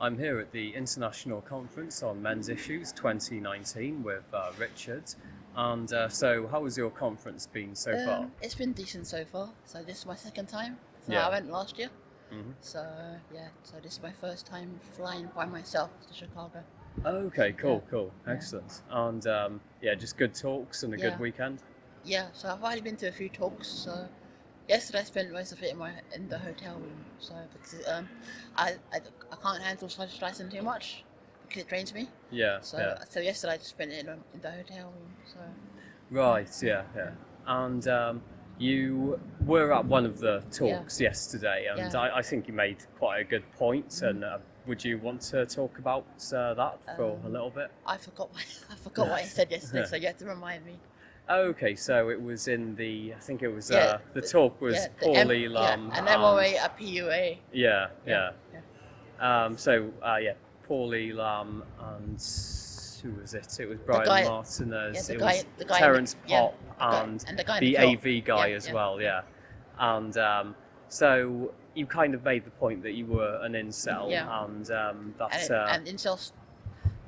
I'm here at the International Conference on Men's Issues 2019 with Richard. And so how has your conference been so far? It's been decent so far. So this is my second time. So Yeah. I went last year. Mm-hmm. So this is my first time flying by myself to Chicago. Okay, cool. Excellent. And just good talks and a good weekend? Yeah, so I've already been to a few talks. So yesterday I spent most of it in the hotel room. So because I can't handle socializing too much because it drains me. Yeah. So yesterday I just spent it in the hotel room. So Right, yeah. And you were at one of the talks yesterday, and I think you made quite a good point. Mm-hmm. And would you want to talk about that for a little bit? I forgot what I said yesterday, so you have to remind me. Okay, so it was in the the talk was Paul Elam and MOA at PUA. Yeah. Paul Elam and who was it? It was Brian Martinez. The it guy, was the guy Terence in the, Pop and the guy in the the AV guy as well. Yeah, and so you kind of made the point that you were an incel, and that's and incels,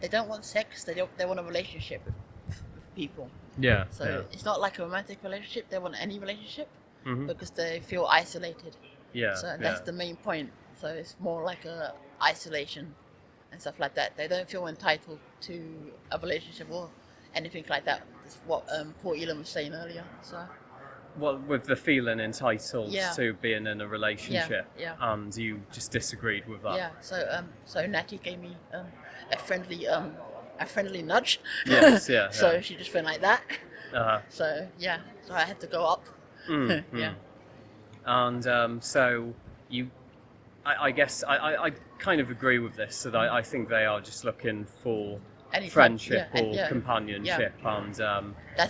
they don't want sex. They want a relationship with people. Yeah. So it's not like a romantic relationship. They want any relationship because they feel isolated. Yeah. So that's the main point. So it's more like a isolation and stuff like that. They don't feel entitled to a relationship or anything like that. That's what Paul Elam was saying earlier. So. Well, with the feeling entitled to being in a relationship, and you just disagreed with that. Yeah. So Natty gave me a friendly nudge. Yes. So she just went like that. So I had to go up. Yeah. And so you, I guess I kind of agree with this. That I think they are just looking for friendship or companionship, and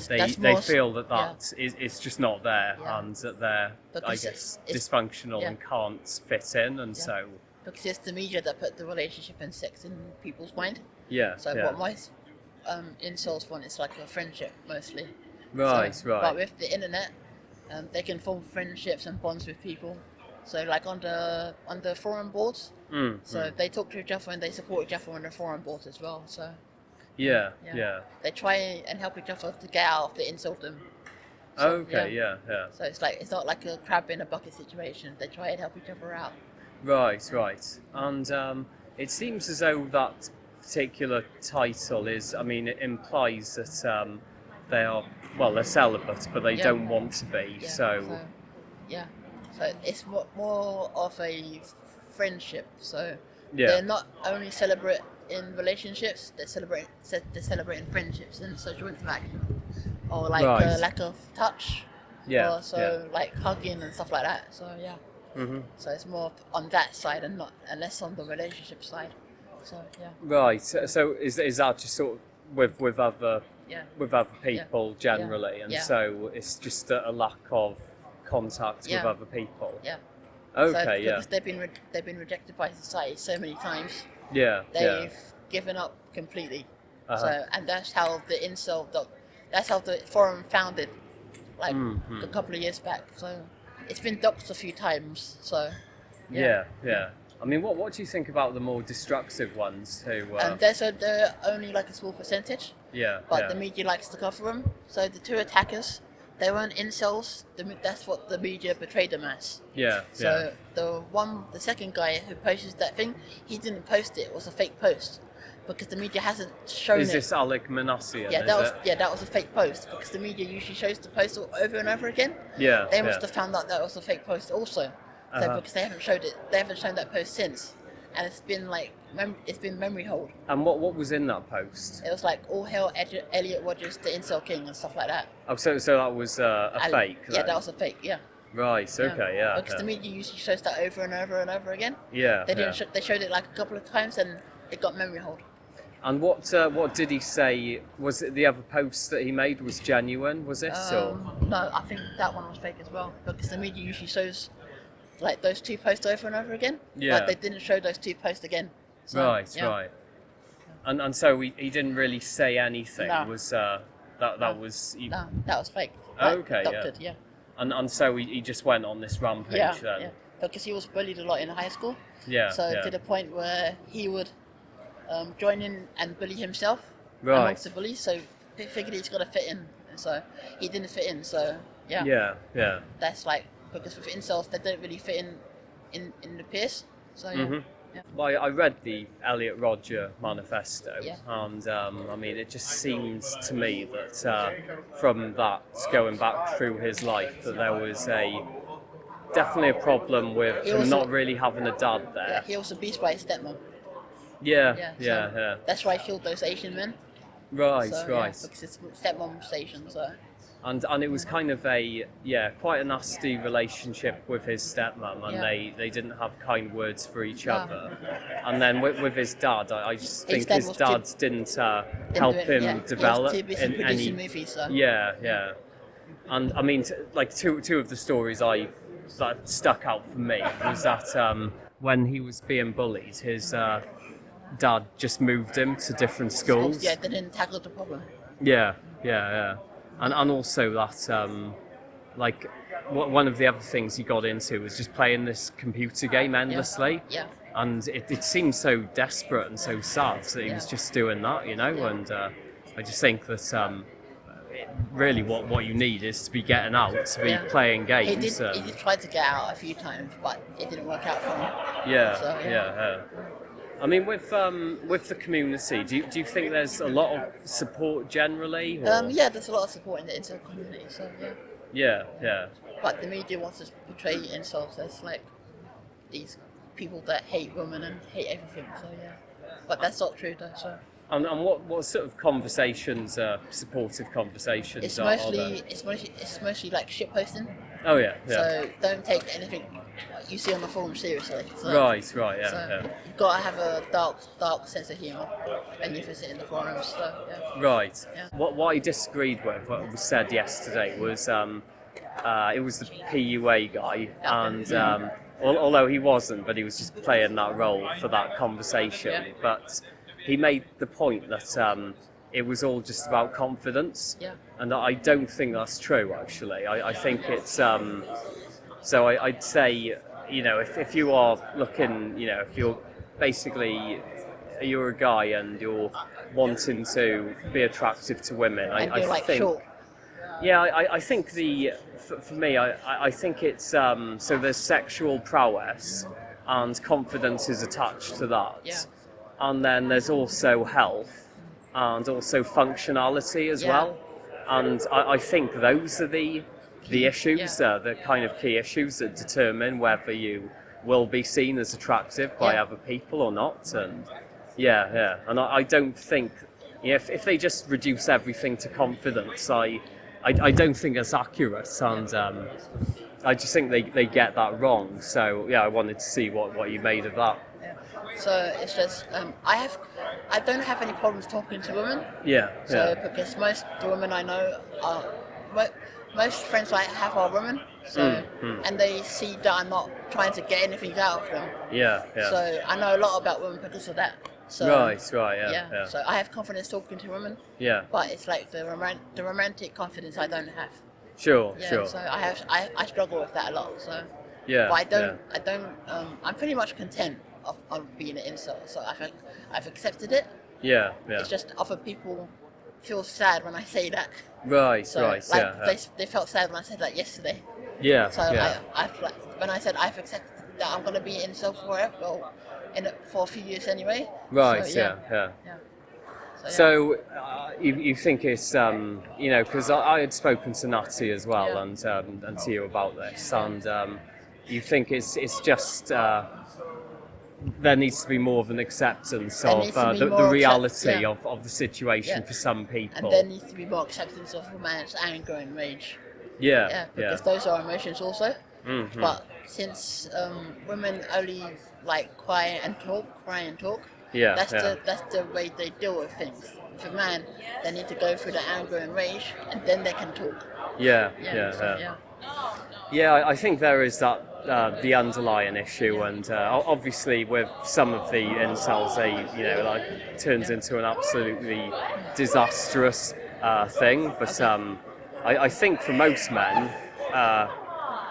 they feel that is just not there, and that they're it's dysfunctional and can't fit in, and so because it's the media that put the relationship and sex in people's mind. Yeah. So what my incels want is like a friendship mostly. Right. But with the internet, they can form friendships and bonds with people. So like on the forum boards, they talk to each other and they support each other on the forum boards as well. So yeah. They try and help each other to get out of the insulting. So, okay. So it's not like a crab in a bucket situation. They try and help each other out. Right. And it seems as though that particular title is, it implies that they're celibate, but they don't want to be. So it's more of a friendship. So they're not only celebrate in relationships; they're celebrating friendships and social interaction, or like lack of touch. Like hugging and stuff like that. So So it's more on that side and less on the relationship side. So Right. So is that just sort of with other people generally, and so it's just a lack of contact with other people. Yeah. Okay. Because they've been rejected by society so many times. They've given up completely. So and that's how the forum founded, like a couple of years back. So it's been doxed a few times. So yeah. What do you think about the more destructive ones who? They're only like a small percentage. But the media likes to cover them. So the two attackers, they weren't incels. That's what the media portrayed them as. So the second guy who posted that thing, he didn't post it. It was a fake post because the media hasn't shown it. Is this Alec Manassian? That was a fake post because the media usually shows the post over and over again. They must have found out that was a fake post also. So because they haven't shown that post since, and it's been like it's been memory hold. And what was in that post? It was like all hail Elliot Rodgers, the incel king, and stuff like that. Oh, so that was a fake. Yeah, that was a fake. Yeah. Right. Okay. Because the media usually shows that over and over and over again. They didn't. They showed it like a couple of times, and it got memory hold. And what did he say? Was it the other post that he made was genuine? Was this or? No, I think that one was fake as well because the media usually shows like those two posts over and over again. But they didn't show those two posts again. So, right. And so he didn't really say anything. No. Was that was? No, that was fake. Okay. Doctored, And so he just went on this rampage then. because he was bullied a lot in high school. Yeah. So yeah. to the point where he would join in and bully himself Right. amongst the bullies. So he figured he's got to fit in, and so he didn't fit in. So yeah. Yeah. Yeah. That's like, because with incels they don't really fit in the peers. So yeah. Mm-hmm. Yeah. Well, I read the Elliot Rodger manifesto, Yeah. and I mean, it just seems to me that from that, going back through his life, that there was definitely a problem with him not really having a dad there. Yeah, he was abused by his stepmom. Yeah, Yeah, yeah, so yeah. That's why he killed those Asian men. Right, So, right. Yeah, because his stepmom's Asian, so. And it was kind of quite a nasty relationship with his stepmom, and they didn't have kind words for each other. And then with his dad, I just think his dad didn't help him develop he was too busy in producing any. movies, so. Yeah. And I mean, like two of the stories that stuck out for me was that when he was being bullied, his dad just moved him to different schools. Yeah, they didn't tackle the problem. Yeah. And also that, like, one of the other things he got into was just playing this computer game endlessly. Yeah. And it seemed so desperate and so sad that he was just doing that, you know. Yeah. And I just think that really what you need is to be getting out, to be playing games. He did try to get out a few times, but it didn't work out for him. Yeah, So, yeah. I mean, with the community, do you think there's a lot of support generally? Or? Yeah, there's a lot of support in the incel community, so yeah. Yeah. But the media wants to portray incels as like these people that hate women and hate everything, so yeah. But that's not true though, so. And what sort of conversations, supportive conversations It's are mostly there? it's mostly like shit posting. Oh yeah. So don't take anything you see on the forum seriously. So, Right, yeah, so yeah. you've got to have a dark sense of humour when you visit in the forums. So yeah. Right. Yeah. What I disagreed with, what was said yesterday, was it was the PUA guy, and although he wasn't, but he was just playing that role for that conversation. Yeah. But he made the point that it was all just about confidence, and I don't think that's true. Actually, I think it's so I'd say, you know, if you are looking, you know, if you're basically you're a guy and you're wanting to be attractive to women, I think. Short. Yeah, I think for me, I think it's so there's sexual prowess and confidence is attached to that. Yeah. And then there's also health and also functionality as well. And I think those are the issues, the kind of key issues that determine whether you will be seen as attractive by other people or not. And and I don't think, if they just reduce everything to confidence, I don't think that's accurate, and I just think they get that wrong. So I wanted to see what you made of that. So it's just I don't have any problems talking to women. So because most the women I know are most friends I have are women. So and they see that I'm not trying to get anything out of them. So I know a lot about women because of that. So, right. So I have confidence talking to women. But it's like the romantic confidence I don't have. Sure. So I struggle with that a lot. So. But I don't. I'm pretty much content of being an incel. So I've accepted it. It's just other people feel sad when I say that. Right. They felt sad when I said that yesterday. So I've like, when I said I've accepted that I'm gonna be an incel forever, or for a few years anyway. Right. So, So you think it's you know, because I had spoken to Natty as well and to you about this, and you think it's just there needs to be more of an acceptance of the reality of the situation for some people, and there needs to be more acceptance of a man's anger and rage. Because those are emotions also. But since women only like cry and talk, that's the way they deal with things. With a man, they need to go through the anger and rage, and then they can talk. I think there is that the underlying issue, and obviously with some of the incels, they turns into an absolutely disastrous thing. But I think for most men,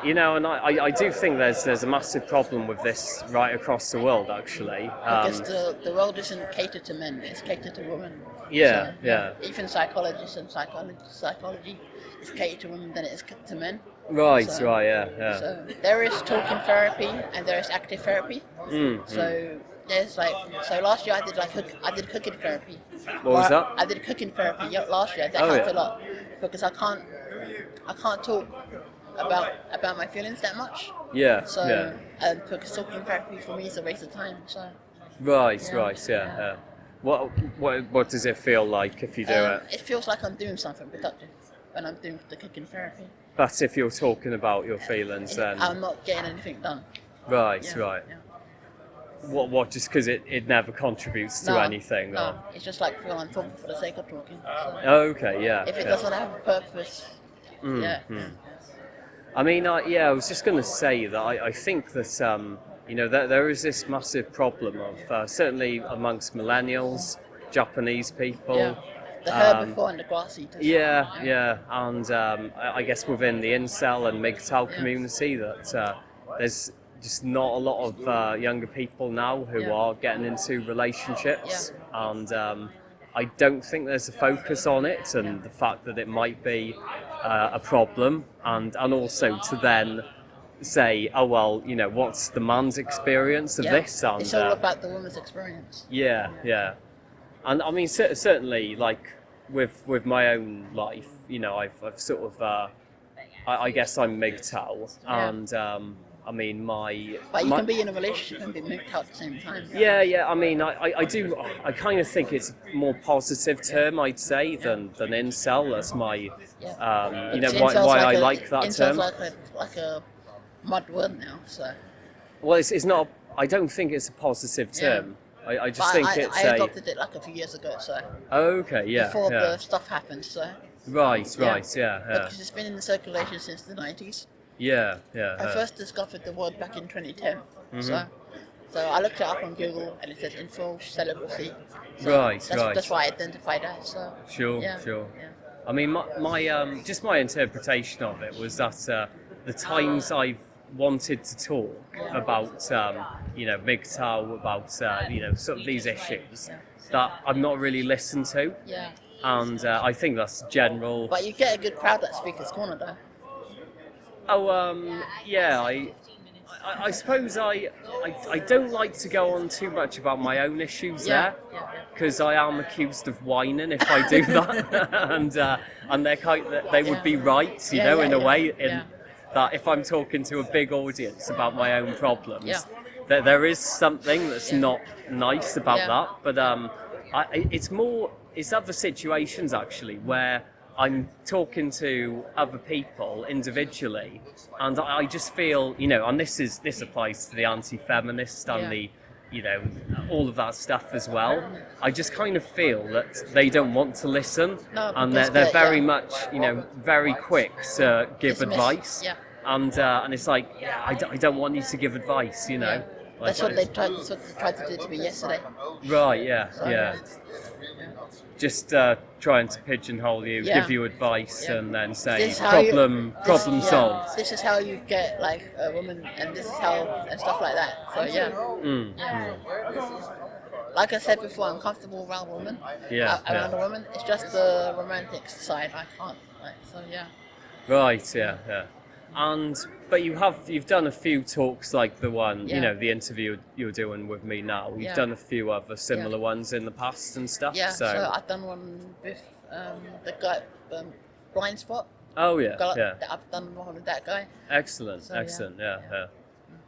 You know, and I do think there's a massive problem with this right across the world, actually. Because the world isn't catered to men; it's catered to women. Yeah, So, yeah. Even psychologists and psychology is catered to women than it is to men. Right, So, right, yeah. So there is talking therapy and there is active therapy. So there's last year I did cooking therapy. What was that? I did cooking therapy last year. That helped a lot because I can't talk about my feelings that much. Yeah. So yeah. because talking therapy for me is a waste of time. So. Right, yeah. What does it feel like if you do it? It feels like I'm doing something productive when I'm doing the cooking therapy. But if you're talking about your feelings, then I'm not getting anything done. Right, Yeah, right. Yeah. What? Just because it never contributes to anything? No, or? it's just like I'm talking for the sake of talking. So Okay, yeah. if it doesn't have a purpose, I mean, I was just going to say that I think that there is this massive problem of certainly amongst millennials, Japanese people. Yeah. The herbivore and the grass eaters. Yeah, and I guess within the incel and MGTOW community that there's just not a lot of younger people now who are getting into relationships, and I don't think there's a focus on it, and the fact that it might be a problem, and also to then say, oh well, what's the man's experience of this? And, it's all about the woman's experience. Yeah. And I mean, certainly, like with my own life, I've sort of, I guess I'm MGTOW, and I mean, But you can be in a relationship and be MGTOW at the same time. Yeah. I mean, I kind of think it's a more positive term, I'd say, than incel. That's my, why I like that term. Like a mud word now. So. Well, it's not. I don't think it's a positive term. I just think it's I adopted it like a few years ago, so. Okay, yeah. Before the stuff happened, so. Right, yeah. Because it's been in circulation since the 90s. Yeah. I first discovered the word back in 2010, so I looked it up on Google and it said info celibacy. So that's why I identified that. So. Sure. Yeah. I mean, my just my interpretation of it was that the times I've wanted to talk about, MGTOW, about, sort of these issues that I'm not really listened to. Yeah. And I think that's general. But you get a good crowd at Speaker's Corner, though. Oh, yeah. I suppose I don't like to go on too much about my own issues there, because I am accused of whining if I do that, and they would be right, in a way. That if I'm talking to a big audience about my own problems, there is something that's not nice about that. But it's other situations actually where I'm talking to other people individually, and I just feel, and this applies to the anti-feminist and the, all of that stuff as well. I just kind of feel that they don't want to listen, and they're very much, very quick to give advice. And it's like, I don't want you to give advice, That's what they tried to do to me yesterday. Right, yeah. Just trying to pigeonhole you, give you advice, and then say problem solved. This is how you get like a woman, and this is how, and stuff like that. So like I said before, I'm comfortable around women. Around a woman, it's just the romantic side I can't. Right, yeah. But you've done a few talks like the one, the interview you're doing with me now. You've done a few other similar ones in the past and stuff. Yeah, so I've done one with the guy, Blind Spot. Oh yeah. I've done one with that guy. Excellent, yeah.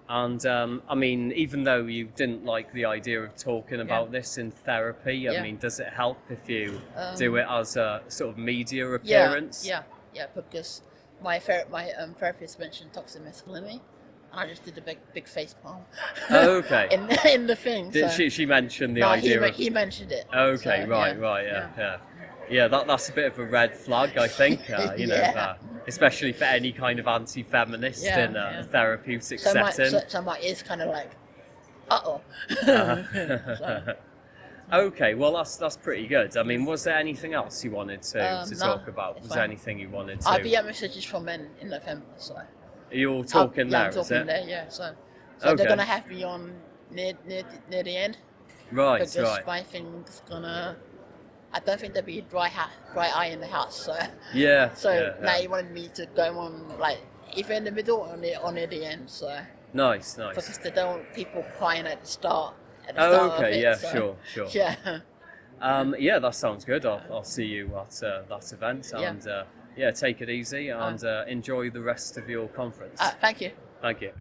And I mean, even though you didn't like the idea of talking about this in therapy, I mean, does it help if you do it as a sort of media appearance? Yeah, because my therapist mentioned toxic masculinity, and I just did a big face palm. Oh, okay. in the thing. Did she mention the idea? He mentioned it. Okay, so, right, yeah. Yeah, that's a bit of a red flag, I think. Especially for any kind of anti-feminist in a therapeutic setting. So my ears kind of like, uh-oh. Okay, well that's pretty good. I mean, was there anything else you wanted to talk about? Was there anything you wanted to? I'll be at Messages for Men in November, so. You're talking yeah, there, I'm talking is it? there. Yeah. So Okay. they're gonna have me on near the end. Right, Because right. my thing's gonna. I don't think there'll be dry eye in the house. So Yeah, now yeah. he wanted me to go on like either in the middle or near the end. So Nice. because they don't want people crying at the start Oh, of okay, it. yeah, So sure. yeah. Yeah, that sounds good. I'll see you at that event, Yeah. and yeah, take it easy and enjoy the rest of your conference. Thank you. Thank you.